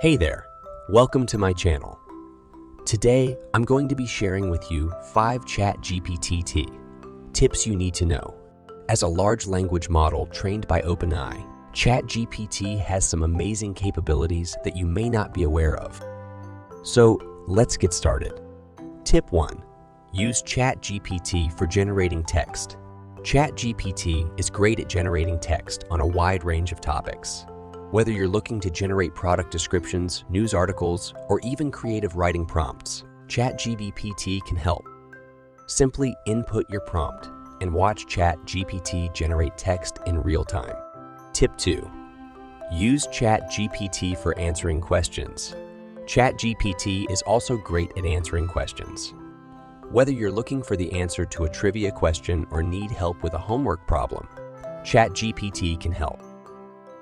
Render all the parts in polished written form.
Hey there, welcome to my channel. Today, I'm going to be sharing with you 5 Chat GPT tips you need to know. As a large language model trained by OpenAI, Chat GPT has some amazing capabilities that you may not be aware of. So, let's get started. Tip 1. Use Chat GPT for generating text. Chat GPT is great at generating text on a wide range of topics. Whether you're looking to generate product descriptions, news articles, or even creative writing prompts, Chat GPT can help. Simply input your prompt and watch Chat GPT generate text in real time. Tip 2. Use Chat GPT for answering questions. Chat GPT is also great at answering questions. Whether you're looking for the answer to a trivia question or need help with a homework problem, Chat GPT can help.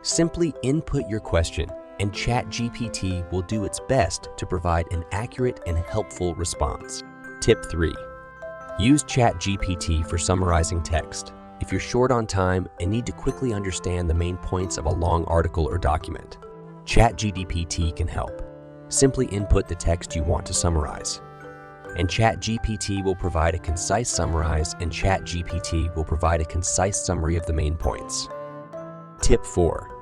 Simply input your question, and Chat GPT will do its best to provide an accurate and helpful response. Tip 3. Use Chat GPT for summarizing text. If you're short on time and need to quickly understand the main points of a long article or document, Chat GPT can help. Simply input the text you want to summarize, and Chat GPT will provide a concise summarize, and Chat GPT will provide a concise summary of the main points. Tip 4.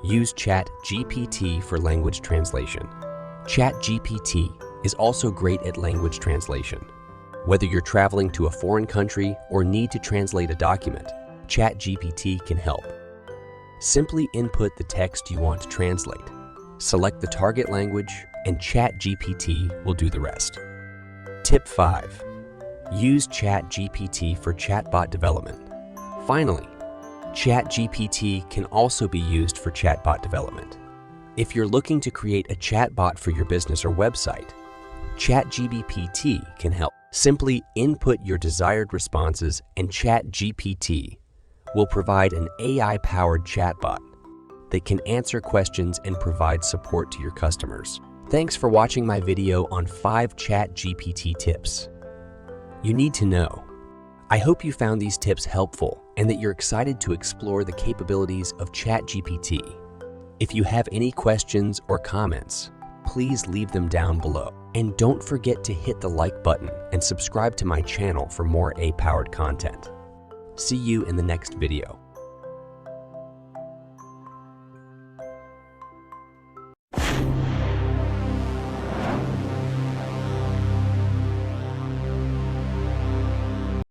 Use Chat GPT for language translation. Chat GPT is also great at language translation. Whether you're traveling to a foreign country or need to translate a document, Chat GPT can help. Simply input the text you want to translate, select the target language, and Chat GPT will do the rest. Tip 5. Use Chat GPT for chatbot development. Finally, Chat GPT can also be used for chatbot development. If you're looking to create a chatbot for your business or website, Chat GPT can help. Simply input your desired responses, and Chat GPT will provide an AI-powered chatbot that can answer questions and provide support to your customers. Thanks for watching my video on 5 Chat GPT tips you need to know. I hope you found these tips helpful and that you're excited to explore the capabilities of Chat GPT. If you have any questions or comments, please leave them down below. And don't forget to hit the like button and subscribe to my channel for more AI-powered content. See you in the next video.